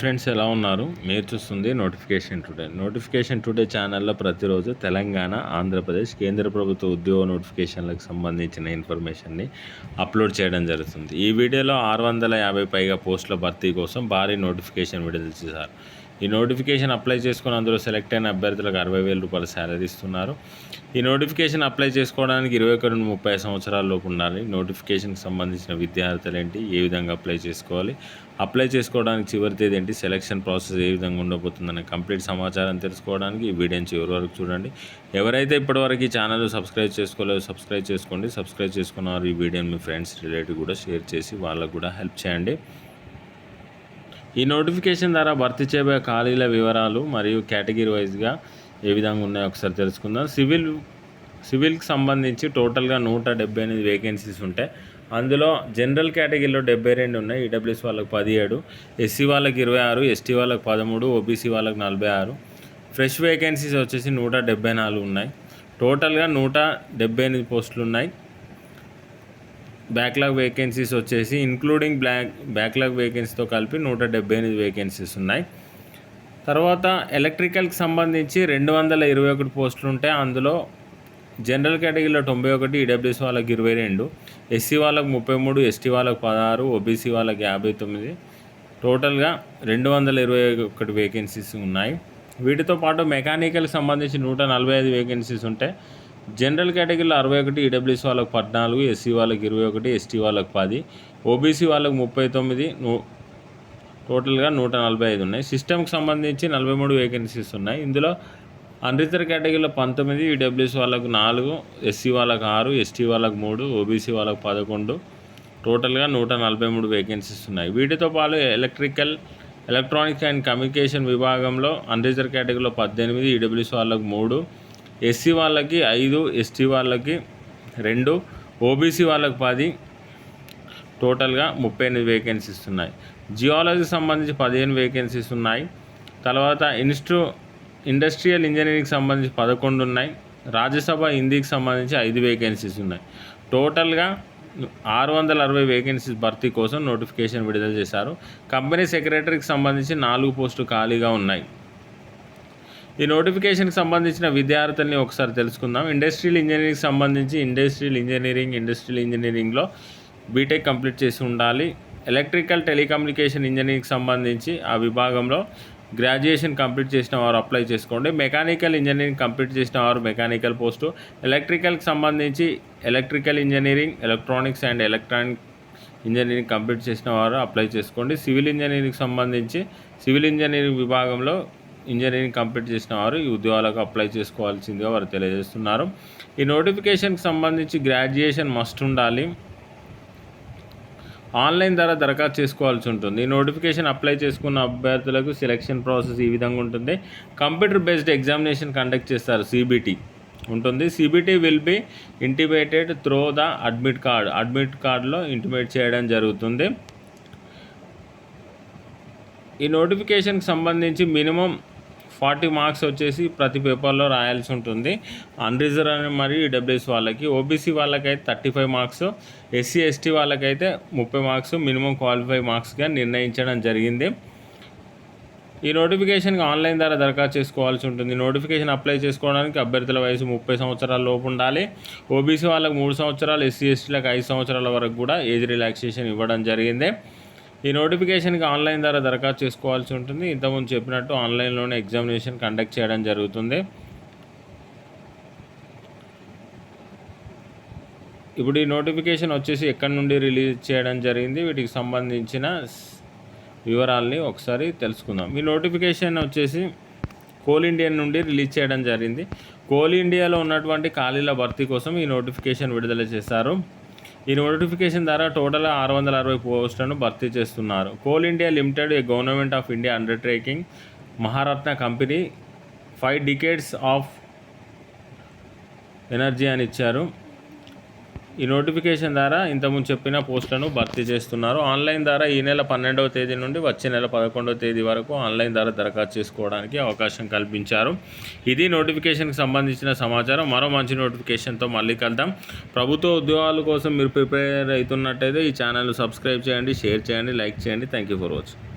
Friends ఎలా ఉన్నారు? మీరు చూస్తుంది నోటిఫికేషన్ టుడే ఛానల్లో ప్రతిరోజు తెలంగాణ, ఆంధ్రప్రదేశ్ కేంద్ర ప్రభుత్వ ఉద్యోగ నోటిఫికేషన్లకు సంబంధించిన ఇన్ఫర్మేషన్ని అప్లోడ్ చేయడం జరుగుతుంది. ఈ వీడియోలో 650 పైగా పోస్టుల భర్తీ కోసం భారీ నోటిఫికేషన్ విడుదల చేశారు. ఈ నోటిఫికేషన్ అప్లై చేసుకుని అందులో సెలెక్ట్ అయిన అభ్యర్థులకు 60,000 శాలరీ ఇస్తున్నారు. ఈ నోటిఫికేషన్ అప్లై చేసుకోవడానికి 21 నుండి 30 సంవత్సరాల లోపు ఉండాలి. నోటిఫికేషన్కి సంబంధించిన విద్యార్థులు ఏంటి, ఏ విధంగా అప్లై చేసుకోవాలి, అప్లై చేసుకోవడానికి చివరి తేదీ ఏంటి, సెలక్షన్ ప్రాసెస్ ఏ విధంగా ఉండబోతుందనే కంప్లీట్ సమాచారం తెలుసుకోవడానికి ఈ వీడియోని చివరి వరకు చూడండి. ఎవరైతే ఇప్పటివరకు ఈ ఛానల్ సబ్స్క్రైబ్ చేసుకోలేదో సబ్స్క్రైబ్ చేసుకోండి. సబ్స్క్రైబ్ చేసుకున్నారు ఈ వీడియోని మీ ఫ్రెండ్స్ రిలేటివ్ కూడా షేర్ చేసి వాళ్ళకు కూడా హెల్ప్ చేయండి. ఈ నోటిఫికేషన్ ద్వారా భర్తీ చేయబోయే ఖాళీల వివరాలు మరియు కేటగిరీ వైజ్గా ఏ విధంగా ఉన్నాయో ఒకసారి తెలుసుకుందాం. సివిల్కి సంబంధించి టోటల్గా 178 వేకెన్సీస్ ఉంటాయి. అందులో జనరల్ కేటగిరీలో 72 ఉన్నాయి. ఈడబ్ల్యూఎస్ వాళ్ళకి 17, ఎస్సీ వాళ్ళకి 26, ఎస్టీ వాళ్ళకి 13, ఓబీసీ వాళ్ళకి 46. ఫ్రెష్ వేకెన్సీస్ వచ్చేసి 174 ఉన్నాయి. టోటల్గా 178 పోస్టులు ఉన్నాయి. బ్యాక్లాగ్ వేకెన్సీస్ వచ్చేసి ఇంక్లూడింగ్ బ్యాక్లాగ్ వేకెన్సీతో కలిపి 178 వేకెన్సీస్ ఉన్నాయి. తర్వాత ఎలక్ట్రికల్కి సంబంధించి 221 పోస్టులు ఉంటాయి. అందులో జనరల్ కేటగిరీలో 91, ఈడబ్ల్యూఎస్ వాళ్ళకి 22, ఎస్సీ వాళ్ళకి 33, ఎస్టీ వాళ్ళకి 16, ఓబీసీ వాళ్ళకి 59. టోటల్గా 221 వేకెన్సీస్ ఉన్నాయి. వీటితో పాటు మెకానికల్కి సంబంధించి 145 వేకెన్సీస్ ఉంటాయి. జనరల్ కేటగిరీలో 61, ఈడబ్ల్యూఎస్ వాళ్ళకి 14, ఎస్సీ వాళ్ళకి 21, ఎస్టీ వాళ్ళకి 10, ఓబీసీ వాళ్ళకి 39. టోటల్గా 145 ఉన్నాయి. సిస్టమ్కి సంబంధించి 43 వేకెన్సీస్ ఉన్నాయి. ఇందులో అన్రిజర్వ్ కేటగిరీలో 19, ఈడబ్ల్యూఎస్ వాళ్ళకు 4, ఎస్సీ వాళ్ళకు 6, ఎస్టీ వాళ్ళకు 3, ఓబీసీ వాళ్ళకు 11. టోటల్గా 143 వేకెన్సీస్ ఉన్నాయి. వీటితో పాటు ఎలక్ట్రానిక్స్ అండ్ కమ్యూనికేషన్ విభాగంలో అన్రిజర్వ్ కేటగిరీలో 18, ఈడబ్ల్యూఎస్ వాళ్ళకు 3, ఎస్సీ వాళ్ళకి 5, ఎస్టీ వాళ్ళకి 2, ఓబీసీ వాళ్ళకి 10. టోటల్గా 38 వేకెన్సీస్ ఉన్నాయి. జియాలజీకి సంబంధించి 15 వేకెన్సీస్ ఉన్నాయి. తర్వాత ఇండస్ట్రియల్ ఇంజనీరింగ్కి సంబంధించి 11 ఉన్నాయి. రాజ్యసభ హిందీకి సంబంధించి 5 వేకెన్సీస్ ఉన్నాయి. టోటల్గా 660 వేకెన్సీస్ భర్తీ కోసం నోటిఫికేషన్ విడుదల చేశారు. కంపెనీ సెక్రటరీకి సంబంధించి 4 పోస్టులు ఖాళీగా ఉన్నాయి. ఈ నోటిఫికేషన్కి సంబంధించిన విద్యార్థుల్ని ఒకసారి తెలుసుకుందాం. ఇండస్ట్రియల్ ఇంజనీరింగ్కి సంబంధించి ఇండస్ట్రియల్ ఇంజనీరింగ్లో బీటెక్ కంప్లీట్ చేసి ఉండాలి. ఎలక్ట్రికల్ టెలికమ్యూనికేషన్ ఇంజనీరింగ్కి సంబంధించి ఆ విభాగంలో గ్రాడ్యుయేషన్ కంప్లీట్ చేసిన వారు అప్లై చేసుకోండి. మెకానికల్ ఇంజనీరింగ్ కంప్లీట్ చేసిన వారు మెకానికల్ పోస్టు, ఎలక్ట్రికల్కి సంబంధించి electrical engineering, electronics and electronic engineering complete చేసిన వారు అప్లై చేసుకోండి. సివిల్ ఇంజనీరింగ్కి సంబంధించి సివిల్ ఇంజనీరింగ్ విభాగంలో ఇంజనీరింగ్ కంప్లీట్ చేసిన వారు ఈ ఉద్యోగాలకు అప్లై చేసుకోవాల్సిందిగా వారు తెలియజేస్తున్నారు. ఈ నోటిఫికేషన్కి సంబంధించి గ్రాడ్యుయేషన్ మస్ట్ ఉండాలి. ఆన్లైన్ ద్వారా దరఖాస్తు చేసుకోవాల్సి ఉంటుంది. ఈ నోటిఫికేషన్ అప్లై చేసుకున్న అభ్యర్థులకు సెలక్షన్ ప్రాసెస్ ఈ విధంగా ఉంటుంది. కంప్యూటర్ బేస్డ్ ఎగ్జామినేషన్ కండక్ట్ చేస్తారు. సిబిటి ఉంటుంది. CBT will be intimated through the admit కార్డ్లో ఇంటిమేట్ చేయడం జరుగుతుంది. ఈ నోటిఫికేషన్కి సంబంధించి మినిమం 40 మార్క్స్ వచ్చేసి ప్రతి పేపర్లో రాయాల్సి ఉంటుంది. అన్రిజర్వ్ మరియు ఈడబ్ల్యూఎస్ వాళ్ళకి, ఓబీసీ వాళ్ళకైతే 35 మార్క్స్, ఎస్సీ ఎస్టీ వాళ్ళకైతే 30 మార్క్స్ మినిమం క్వాలిఫై మార్క్స్గా నిర్ణయించడం జరిగింది. ఈ నోటిఫికేషన్కి ఆన్లైన్ ద్వారా దరఖాస్తు చేసుకోవాల్సి ఉంటుంది. నోటిఫికేషన్ అప్లై చేసుకోవడానికి అభ్యర్థుల వయసు 30 సంవత్సరాల లోపు ఉండాలి. ఓబీసీ వాళ్ళకి 3 సంవత్సరాలు, ఎస్సీ ఎస్టీలకు 5 సంవత్సరాల వరకు కూడా ఏజ్ రిలాక్సేషన్ ఇవ్వడం జరిగింది. ఈ నోటిఫికేషన్కి ఆన్లైన్ ద్వారా దరఖాస్తు చేసుకోవాల్సి ఉంటుంది. ఇంతకుముందు చెప్పినట్టు ఆన్లైన్లోనే ఎగ్జామినేషన్ కండక్ట్ చేయడం జరుగుతుంది. ఇప్పుడు ఈ నోటిఫికేషన్ వచ్చేసి ఎక్కడి నుండి రిలీజ్ చేయడం జరిగింది, వీటికి సంబంధించిన వివరాలని ఒకసారి తెలుసుకుందాం. ఈ నోటిఫికేషన్ వచ్చేసి కోల్ ఇండియా నుండి రిలీజ్ చేయడం జరిగింది. కోల్ ఇండియాలో ఉన్నటువంటి ఖాళీల భర్తీ కోసం ఈ నోటిఫికేషన్ విడుదల చేశారు. ఈ నోటిఫికేషన్ ద్వారా టోటల్ 660 పోస్టులను భర్తీ చేస్తున్నారు. Coal India limited A government of India undertaking Maharatna company 5 decades of energy అని ఇచ్చారు. ఈ నోటిఫికేషన్ ద్వారా ఇంతకుముందు చెప్పిన పోస్టులను భర్తీ చేస్తున్నారు. ఆన్లైన్ ద్వారా ఈ నెల 12వ తేదీ నుండి వచ్చే నెల 11వ తేదీ వరకు ఆన్లైన్ ద్వారా దరఖాస్తు చేసుకోవడానికి అవకాశం కల్పించారు. ఇది నోటిఫికేషన్కి సంబంధించిన సమాచారం. మరో మంచి నోటిఫికేషన్తో మళ్ళీ కలుద్దాం. ప్రభుత్వ ఉద్యోగాల కోసం మీరు ప్రిపేర్ అవుతున్నట్టయితే ఈ ఛానల్ సబ్స్క్రైబ్ చేయండి, షేర్ చేయండి, లైక్ చేయండి. Thank you for watching.